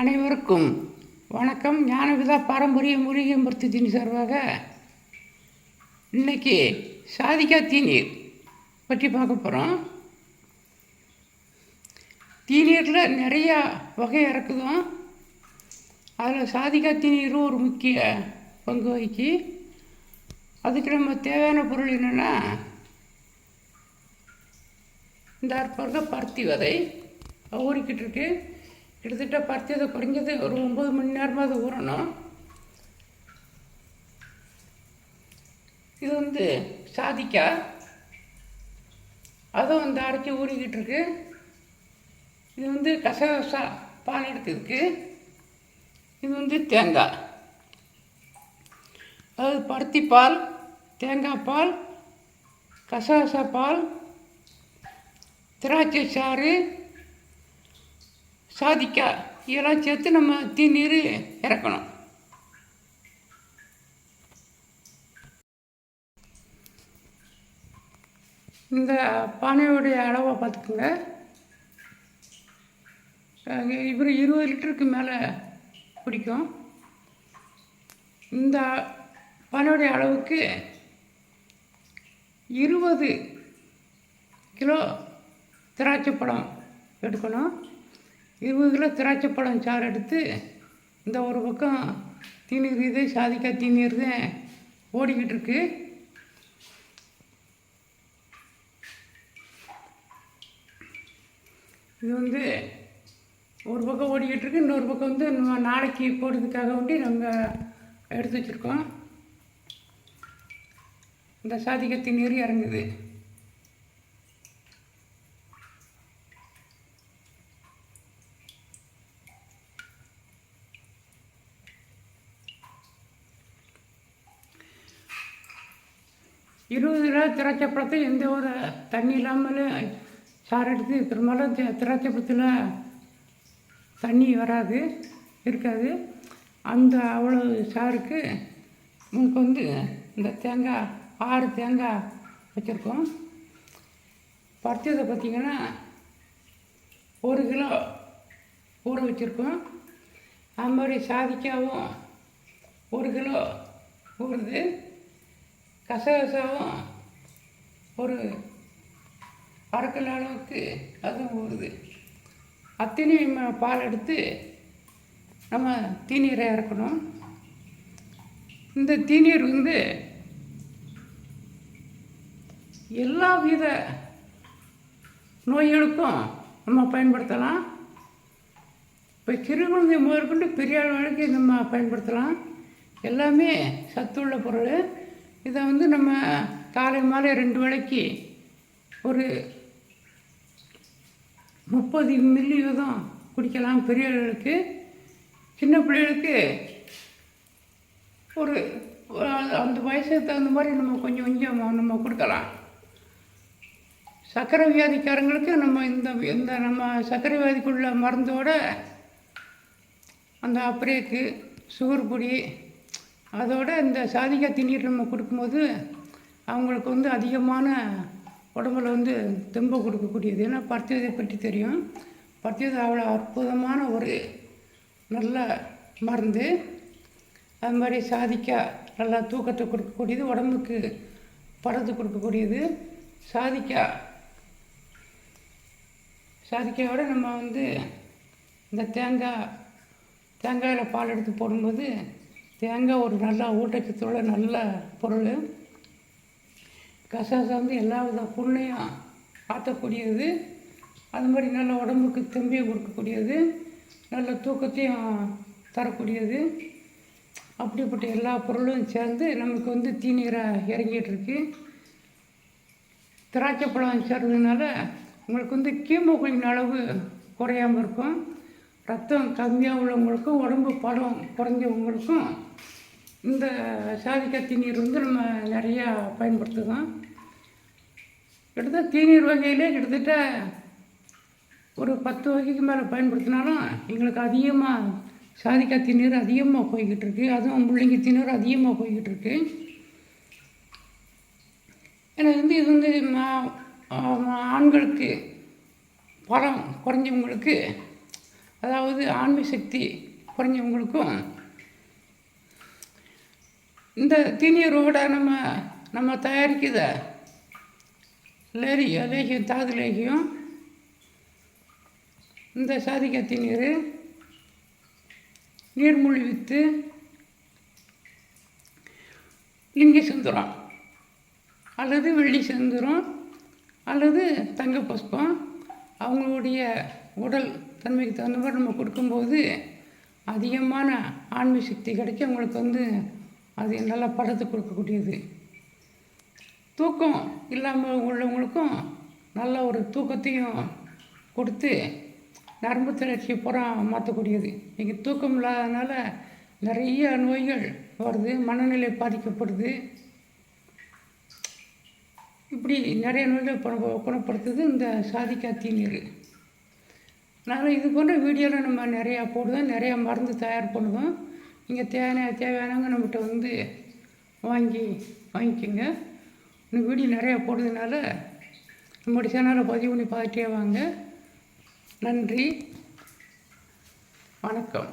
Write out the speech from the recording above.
அனைவருக்கும் வணக்கம். ஞானவிதா பாரம்பரிய மூலிகை மருத்துவத்தின் சார்பாக இன்றைக்கி சாதிக்கா தீநீர் பற்றி பார்க்க போகிறோம். தீநீரில் நிறையா வகை இருக்குதும், அதில் சாதிக்கா தீநீரும் ஒரு முக்கிய பங்கு வகிக்கி. அதுக்கு நம்ம தேவையான பொருள் என்னென்னா, இந்த அற்புத பருத்தி விதை ஊறிக்கிட்டு இருக்கு. கிட்டத்தட்ட பருத்தி அதை குறைஞ்சது ஒரு 9 மணி நேரமாக அது ஊறணும். இது சாதிக்கா, அதுவும் அரைச்சி ஊறிக்கிட்டு இருக்கு. இது கசகசா பால் எடுத்துருக்கு. இது தேங்காய், அதாவது பருத்தி பால், தேங்காய் பால், கசகசா பால், திராட்சை சாறு, சாதிக்காய் இதெல்லாம் சேர்த்து நம்ம தீநீர் இறக்கணும். இந்த பானையோடைய அளவை பார்த்துக்குங்க. இவர் 20 லிட்டருக்கு மேலே பிடிக்கும். இந்த பானையோடைய அளவுக்கு 20 கிலோ திராட்சை பழம் எடுக்கணும். 20 கிலோ திராட்சை பழம் சாறு எடுத்து இந்த ஒரு பக்கம் தீநீர் இது சாதிக்காய் தீநீர் தான் ஓடிக்கிட்டு இருக்கு. இது ஒரு பக்கம் ஓடிக்கிட்டு இருக்கு. இன்னொரு பக்கம் நம்ம நாளைக்கு போடுறதுக்காக வேண்டி நம்ம எடுத்து வச்சுருக்கோம். இந்த சாதிக்காய் தீநீர் இறங்குது. இருபது கிலோ திராட்சை பழத்தை எந்த ஒரு தண்ணி இல்லாமல் சாறு எடுத்து இருக்கிறனால திராட்சை பழத்தில் தண்ணி இருக்காது. அந்த அவ்வளோ சாருக்கு நமக்கு இந்த தேங்காய் 6 தேங்காய் வச்சுருக்கோம். பருத்தியதை பார்த்திங்கன்னா 1 கிலோ ஊற வச்சுருக்கோம். அது மாதிரி சாதிக்காவும் 1 கிலோ ஊறுது. கசகசாவும் ஒரு 1/2 கிலோ அளவுக்கு அதுவும் ஊறுது. அத்தனையும் பால் எடுத்து நம்ம தீநீரை இறக்கணும். இந்த தீநீர் எல்லா வித நோய்களுக்கும் நம்ம பயன்படுத்தலாம். இப்போ சிறு குழந்தை முதற்கொண்டு பெரிய அளவுக்கு நம்ம பயன்படுத்தலாம். எல்லாமே சத்துள்ள பொருள். இதை நம்ம காலை மாலை 2 வேளைக்கு ஒரு 30 மில்லி வீதம் குடிக்கலாம். பெரியவர்களுக்கு, சின்ன பிள்ளைகளுக்கு ஒரு அந்த வயசுக்கு தகுந்த மாதிரி நம்ம கொஞ்சம் கொஞ்சம் நம்ம கொடுக்கலாம். சர்க்கரை வியாதிக்காரங்களுக்கு நம்ம இந்த நம்ம சர்க்கரை வியாதிக்குள்ள மருந்தோட அந்த அப்ரேக்கு, சுகர் பொடி, அதோட இந்த சாதிக்காய் தீநீர் நம்ம கொடுக்கும்போது அவங்களுக்கு அதிகமான உடம்புல தெம்பு கொடுக்கக்கூடியது. ஏன்னா பருத்தி விதை பற்றி தெரியும். பருத்தி விதை அவ்வளோ அற்புதமான ஒரு நல்ல மருந்து. அது மாதிரி சாதிக்காய் நல்லா தூக்கத்தை கொடுக்கக்கூடியது, உடம்புக்கு படத்தை கொடுக்கக்கூடியது. சாதிக்காயோட நம்ம இந்த தேங்காயில் பால் எடுத்து போடும்போது தேங்காய் ஒரு நல்ல ஊட்டச்சத்துள்ள நல்ல பொருள். கசகசா எல்லா வித புண்ணையும் ஆற்றக்கூடியது. அது மாதிரி நல்ல உடம்புக்கு தெம்பியை கொடுக்கக்கூடியது, நல்ல தூக்கத்தையும் தரக்கூடியது. அப்படிப்பட்ட எல்லா பொருளும் சேர்ந்து நமக்கு தீநீரை இறங்கிட்டுருக்கு. திராட்சை பழம் சேர்றதுனால உங்களுக்கு ஹீமோகுளோபின் அளவு குறையாமல் இருக்கும். ரத்தம் கம்மியாக உள்ளவங்களுக்கும், உடம்பு படம் குறைஞ்சவங்களுக்கும் இந்த சாதிக்காய் தீநீர் நம்ம நிறையா பயன்படுத்துகிறோம். கிட்டத்தட்ட தீநீர் வகையிலே கிட்டத்தட்ட ஒரு 10 வகைக்கு மேலே பயன்படுத்தினாலும் எங்களுக்கு அதிகமாக சாதிக்காய் தீநீர் அதிகமாக போய்கிட்டு இருக்கு. அதுவும் முள்ளங்கி தீநீர் அதிகமாக போய்கிட்டு இருக்கு. எனக்கு இது ஆண்களுக்கு பலம் குறைஞ்சவங்களுக்கு அதாவது ஆன்மீக சக்தி குறைஞ்சவங்களுக்கும் இந்த தீநீரோட நம்ம தயாரிக்கிற லேகியம் தாது லேகியம் இந்த சாதிக்காய் தீநீர் நீர்மூழ்கி வித்து லிங்க செந்துரம் அல்லது வெள்ளி செந்துரம் அல்லது தங்க புஷ்பம் அவங்களுடைய உடல் தன்மைக்கு தகுந்த மாதிரி நம்ம கொடுக்கும்போது அதிகமான ஆன்மீக சக்தி கிடைக்கும். அவங்களுக்கு அது நல்லா படத்தை கொடுக்கக்கூடியது. தூக்கம் இல்லாமல் உள்ளவங்களுக்கும் நல்ல ஒரு தூக்கத்தையும் கொடுத்து நரம்பு தளர்ச்சி பூரா மாற்றக்கூடியது. இங்கே தூக்கம் இல்லாதனால நிறைய நோய்கள் வருது, மனநிலை பாதிக்கப்படுது. இப்படி நிறைய நோய்கள் குணப்படுத்துது இந்த சாதிக்காய் தீநீர். நான் இது போன்ற வீடியோவில் நம்ம நிறையா போடுவோம், நிறையா மருந்து தயார் பண்ணுவோம். நீங்கள் தேவையானவங்க நம்மகிட்ட வாங்கிக்கோங்க. இந்த வீடியோ நிறையா போடுறதுனால நம்மளுடைய சேனலை பதிவு பண்ணி பார்த்துட்டே வாங்க. நன்றி, வணக்கம்.